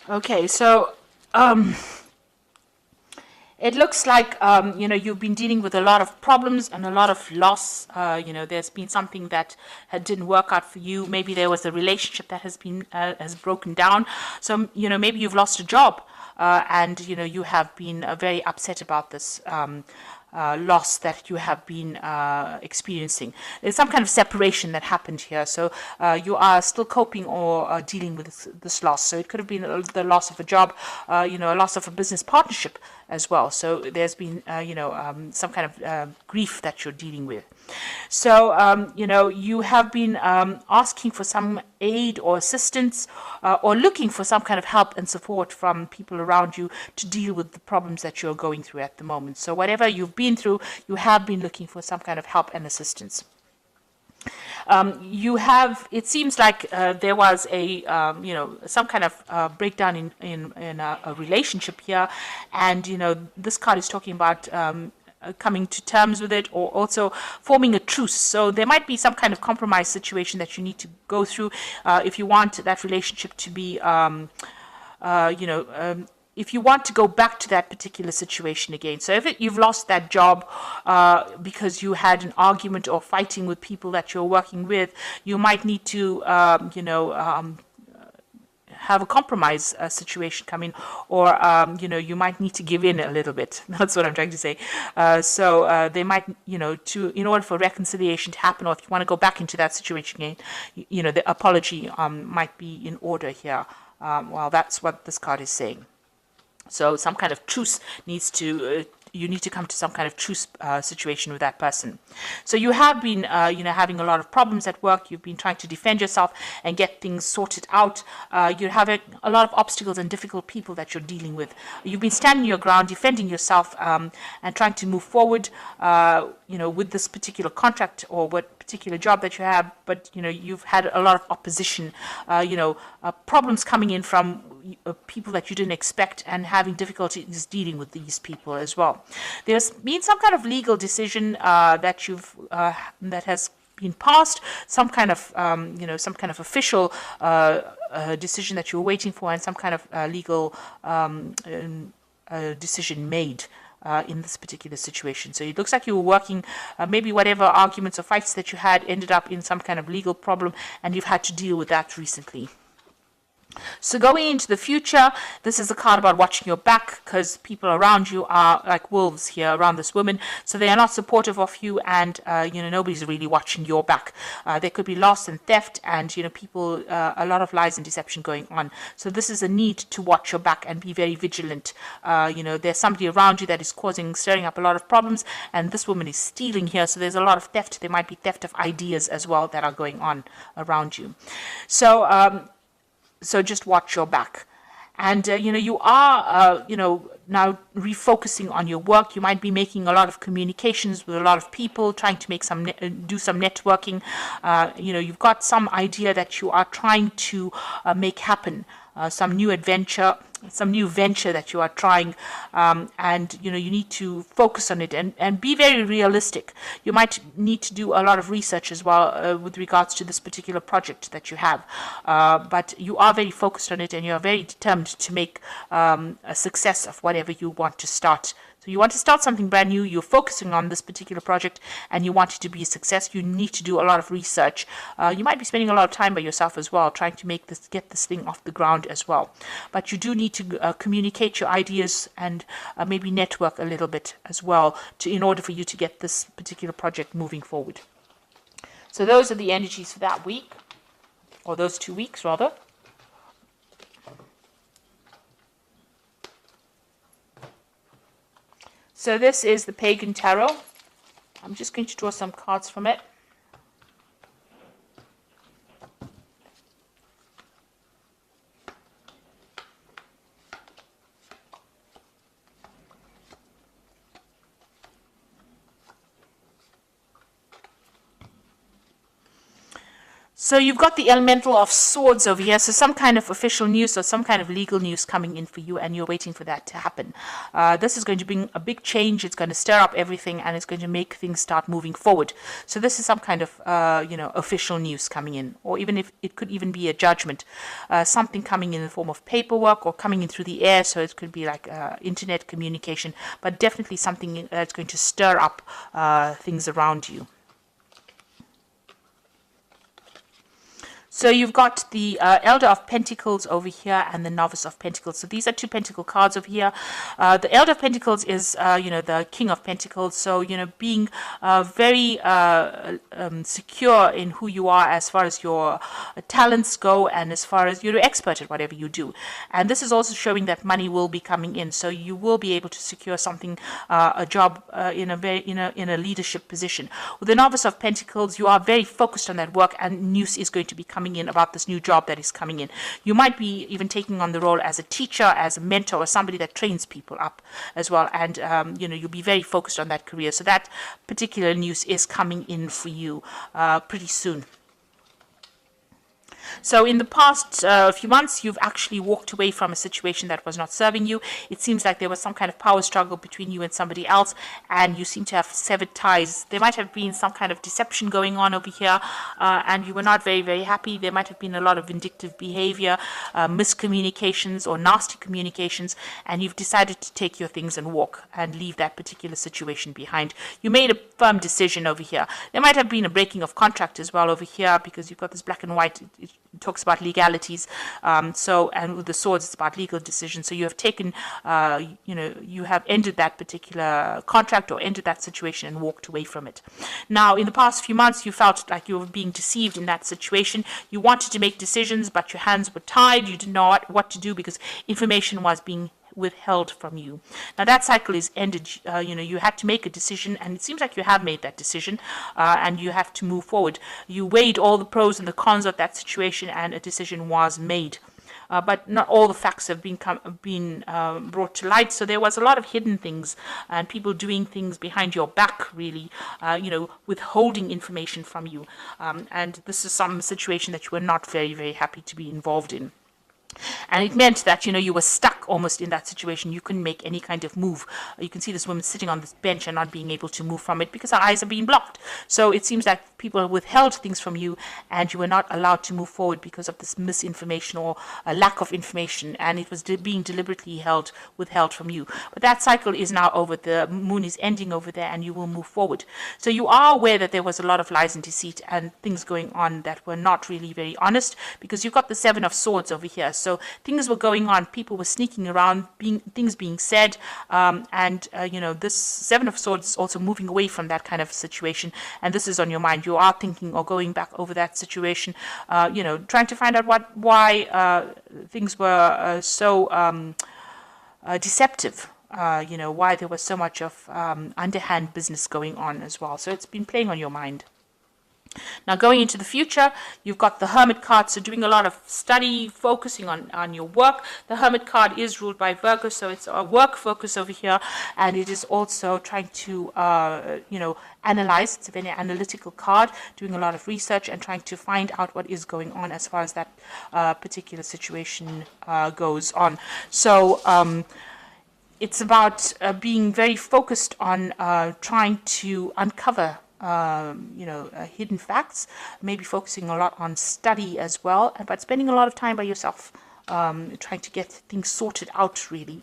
Okay, so it looks like you've been dealing with a lot of problems and a lot of loss. There's been something that didn't work out for you. Maybe there was a relationship that has broken down. So maybe you've lost a job, and you have been very upset about this. Loss that you have been experiencing. There's some kind of separation that happened here. So you are still coping or dealing with this loss. So it could have been the loss of a job, a loss of a business partnership as well. So there's been, some kind of grief that you're dealing with. So, you have been asking for some aid or assistance or looking for some kind of help and support from people around you to deal with the problems that you're going through at the moment. So, whatever you've been through, you have been looking for some kind of help and assistance. It seems like there was some kind of breakdown in a relationship here. And, this card is talking about coming to terms with it, or also forming a truce. So there might be some kind of compromise situation that you need to go through if you want that relationship to be, if you want to go back to that particular situation again. So if you've lost that job because you had an argument or fighting with people that you're working with, you might need to, have a compromise situation come in, or you might need to give in a little bit. That's what I'm trying to say. So they might, in order for reconciliation to happen, or if you want to go back into that situation again, the apology might be in order here. Well, that's what this card is saying. So some kind of truce needs to. You need to come to some kind of truce situation with that person. So you have been, having a lot of problems at work. You've been trying to defend yourself and get things sorted out. You're having a lot of obstacles and difficult people that you're dealing with. You've been standing your ground, defending yourself, and trying to move forward, with this particular contract or what particular job that you have. But, you've had a lot of opposition, problems coming in from people that you didn't expect, and having difficulties dealing with these people as well. There's been some kind of legal decision that has been passed, some kind of official decision that you're waiting for, and some kind of legal decision made in this particular situation. So it looks like you were working, maybe whatever arguments or fights that you had ended up in some kind of legal problem, and you've had to deal with that recently. So going into the future, this is a card about watching your back, because people around you are like wolves here around this woman. So they are not supportive of you, and nobody's really watching your back. There could be loss and theft, and people, a lot of lies and deception going on. So this is a need to watch your back and be very vigilant. There's somebody around you that is stirring up a lot of problems, and this woman is stealing here. So there's a lot of theft. There might be theft of ideas as well that are going on around you. So just watch your back. And, you are, now refocusing on your work. You might be making a lot of communications with a lot of people, trying to do some networking. You've got some idea that you are trying to make happen, some new venture that you are trying, and you need to focus on it and be very realistic. You might need to do a lot of research as well with regards to this particular project that you have, but you are very focused on it, and you are very determined to make a success of whatever you want to start. So you want to start something brand new, you're focusing on this particular project, and you want it to be a success. You need to do a lot of research. You might be spending a lot of time by yourself as well, trying to get this thing off the ground as well. But you do need to communicate your ideas and maybe network a little bit as well in order for you to get this particular project moving forward. So those are the energies for that week, or those 2 weeks rather. So this is the Pagan Tarot. I'm just going to draw some cards from it. So you've got the elemental of swords over here. So some kind of official news or some kind of legal news coming in for you, and you're waiting for that to happen. This is going to bring a big change. It's going to stir up everything, and it's going to make things start moving forward. So this is some kind of official news coming in, or even if it could even be a judgment, something coming in the form of paperwork or coming in through the air. So it could be like internet communication, but definitely something that's going to stir up things around you. So you've got the Elder of Pentacles over here and the Novice of Pentacles. So these are two Pentacle cards over here. The Elder of Pentacles is, the King of Pentacles. So, being very secure in who you are as far as your talents go and as far as you're an expert at whatever you do. And this is also showing that money will be coming in. So you will be able to secure something, a job in a leadership position. With the Novice of Pentacles, you are very focused on that work, and news is going to be coming in about this new job that is coming in. You might be even taking on the role as a teacher, as a mentor, or somebody that trains people up as well. And, you'll be very focused on that career. So that particular news is coming in for you pretty soon. So in the past few months, you've actually walked away from a situation that was not serving you. It seems like there was some kind of power struggle between you and somebody else, and you seem to have severed ties. There might have been some kind of deception going on over here, and you were not very, very happy. There might have been a lot of vindictive behavior, miscommunications or nasty communications, and you've decided to take your things and walk and leave that particular situation behind. You made a firm decision over here. There might have been a breaking of contract as well over here, because you've got this black and white. It talks about legalities. And with the swords, it's about legal decisions. So you have taken, you have ended that particular contract or ended that situation and walked away from it. Now, in the past few months, you felt like you were being deceived in that situation. You wanted to make decisions, but your hands were tied. You didn't know what to do because information was being withheld from you. Now that cycle is ended. You had to make a decision, and it seems like you have made that decision, and you have to move forward. You weighed all the pros and the cons of that situation, and a decision was made. But not all the facts have been brought to light. So there was a lot of hidden things and people doing things behind your back, really, withholding information from you. And this is some situation that you were not very, very happy to be involved in. And it meant that, you were stuck almost in that situation. You couldn't make any kind of move. You can see this woman sitting on this bench and not being able to move from it because her eyes are being blocked. So it seems like people withheld things from you, and you were not allowed to move forward because of this misinformation or a lack of information, and it was being deliberately withheld from you. But that cycle is now over. The moon is ending over there, and you will move forward. So you are aware that there was a lot of lies and deceit and things going on that were not really very honest, because you've got the Seven of Swords over here. So things were going on, people were sneaking around, things being said, this Seven of Swords is also moving away from that kind of situation, and this is on your mind. You are thinking or going back over that situation, trying to find out why things were so deceptive. Why there was so much of underhand business going on as well. So it's been playing on your mind. Now, going into the future, you've got the Hermit card, so doing a lot of study, focusing on your work. The Hermit card is ruled by Virgo, so it's a work focus over here, and it is also trying to, analyze. It's a very analytical card, doing a lot of research and trying to find out what is going on as far as that particular situation goes on. So, it's about being very focused on trying to uncover hidden facts, maybe focusing a lot on study as well, but spending a lot of time by yourself, trying to get things sorted out, really.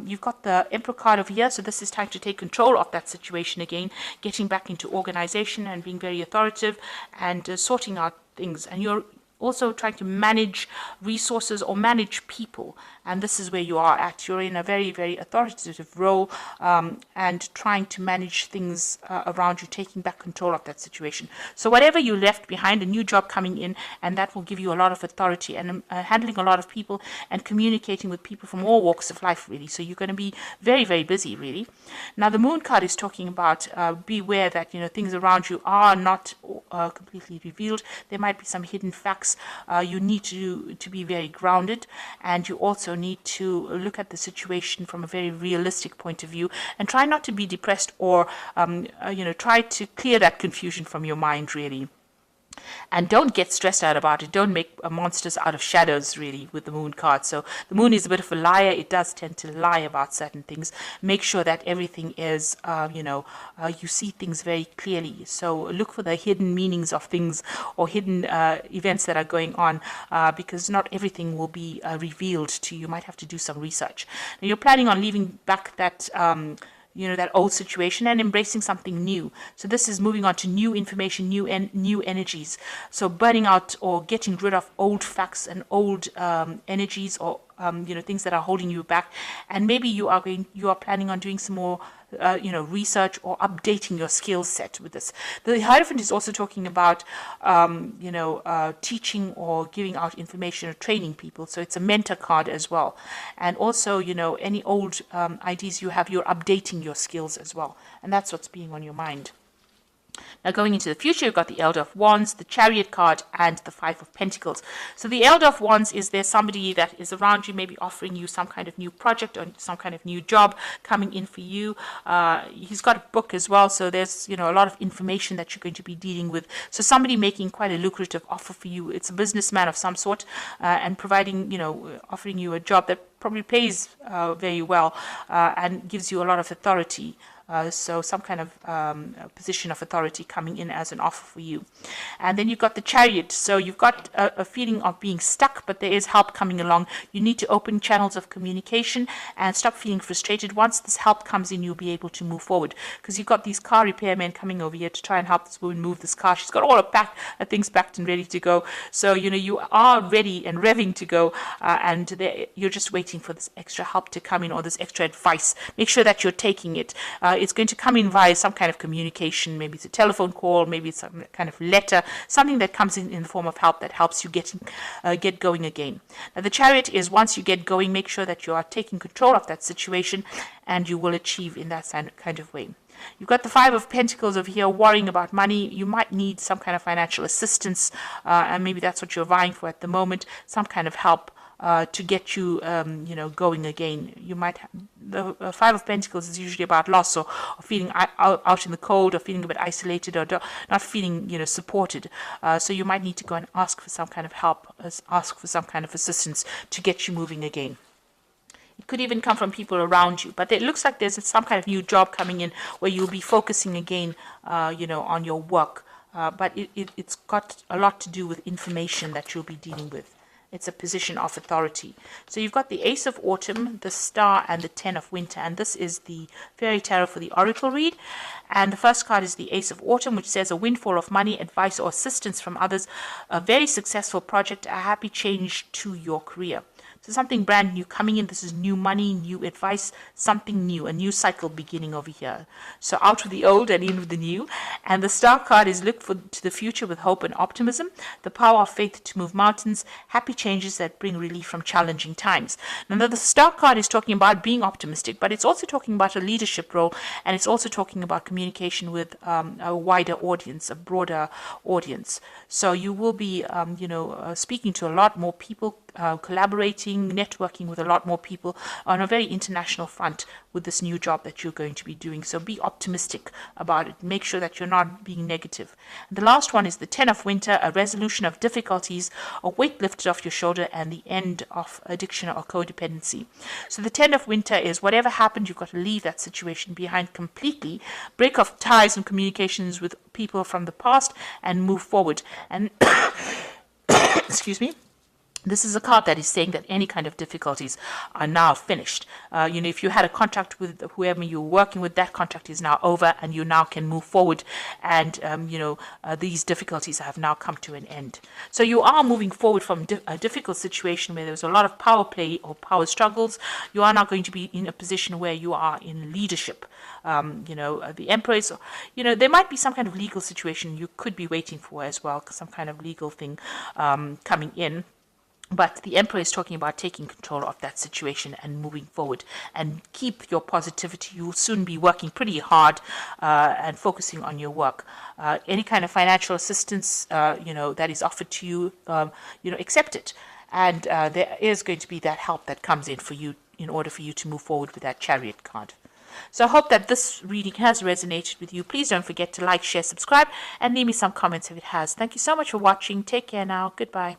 You've got the Emperor card over here, so this is time to take control of that situation again, getting back into organization and being very authoritative and sorting out things. And you're also trying to manage resources or manage people, and this is where you are at. You're in a very, very authoritative role, and trying to manage things around you, taking back control of that situation. So whatever you left behind, a new job coming in, and that will give you a lot of authority, and handling a lot of people and communicating with people from all walks of life, really. So you're going to be very, very busy, really. Now the Moon card is talking about beware that things around you are not completely revealed. There might be some hidden facts. You need to be very grounded, and you also need to look at the situation from a very realistic point of view, and try not to be depressed, or try to clear that confusion from your mind, really. And don't get stressed out about it. Don't make monsters out of shadows, really, with the moon card. So the moon is a bit of a liar. It does tend to lie about certain things. Make sure that everything is, you see things very clearly. So look for the hidden meanings of things or hidden events that are going on, because not everything will be revealed to you. You might have to do some research. Now, you're planning on leaving back that that old situation and embracing something new. So this is moving on to new information, new energies. So burning out or getting rid of old facts and old energies, or things that are holding you back. And maybe you are planning on doing some more research or updating your skill set with this. The Hierophant is also talking about, teaching or giving out information or training people. So it's a mentor card as well. And also, any old ideas you have, you're updating your skills as well. And that's what's being on your mind. Now, going into the future, you've got the Elder of Wands, the Chariot card, and the Five of Pentacles. So the Elder of Wands is there somebody that is around you, maybe offering you some kind of new project or some kind of new job coming in for you. He's got a book as well, so there's a lot of information that you're going to be dealing with. So somebody making quite a lucrative offer for you. It's a businessman of some sort, and providing, offering you a job that probably pays very well, and gives you a lot of authority. So some kind of position of authority coming in as an offer for you. And then you've got the Chariot. So you've got a feeling of being stuck, but there is help coming along. You need to open channels of communication and stop feeling frustrated. Once this help comes in, you'll be able to move forward, because you've got these car repairmen coming over here to try and help this woman move this car. She's got all her things packed and ready to go. So, you are ready and revving to go, and you're just waiting for this extra help to come in, or this extra advice. Make sure that you're taking it. It's going to come in via some kind of communication. Maybe it's a telephone call, maybe it's some kind of letter, something that comes in the form of help that helps you get going again. Now, the Chariot is, once you get going, make sure that you are taking control of that situation, and you will achieve in that kind of way. You've got the Five of Pentacles over here, worrying about money. You might need some kind of financial assistance, and maybe that's what you're vying for at the moment, some kind of help to get you, going again. You might the Five of Pentacles is usually about loss, or feeling out in the cold, or feeling a bit isolated, or not feeling, supported. So you might need to go and ask for some kind of help, ask for some kind of assistance to get you moving again. It could even come from people around you, but it looks like there's some kind of new job coming in where you'll be focusing again, on your work. But it's got a lot to do with information that you'll be dealing with. It's a position of authority. So you've got the Ace of Autumn, the Star, and the Ten of Winter. And this is the Fairy Tarot for the Oracle read. And the first card is the Ace of Autumn, which says a windfall of money, advice, or assistance from others, a very successful project, a happy change to your career. So something brand new coming in. This is new money, new advice, something new, a new cycle beginning over here. So out with the old and in with the new. And the Star card is look to the future with hope and optimism, the power of faith to move mountains, happy changes that bring relief from challenging times. Now, the Star card is talking about being optimistic, but it's also talking about a leadership role, and it's also talking about communication with a wider audience, a broader audience. So you will be, speaking to a lot more people, collaborating, networking with a lot more people on a very international front with this new job that you're going to be doing. So be optimistic about it. Make sure that you're not being negative. And the last one is the Ten of Winter, a resolution of difficulties, a weight lifted off your shoulder, and the end of addiction or codependency. So the Ten of Winter is whatever happened, you've got to leave that situation behind completely, break off ties and communications with people from the past, and move forward. And excuse me. This is a card that is saying that any kind of difficulties are now finished. If you had a contract with whoever you were working with, that contract is now over, and you now can move forward. And, these difficulties have now come to an end. So you are moving forward from a difficult situation where there was a lot of power play or power struggles. You are now going to be in a position where you are in leadership. The Empress, there might be some kind of legal situation you could be waiting for as well, some kind of legal thing coming in. But the Emperor is talking about taking control of that situation and moving forward, and keep your positivity. You'll soon be working pretty hard and focusing on your work. Any kind of financial assistance, that is offered to you, accept it. And there is going to be that help that comes in for you in order for you to move forward with that Chariot card. So I hope that this reading has resonated with you. Please don't forget to like, share, subscribe, and leave me some comments if it has. Thank you so much for watching. Take care now. Goodbye.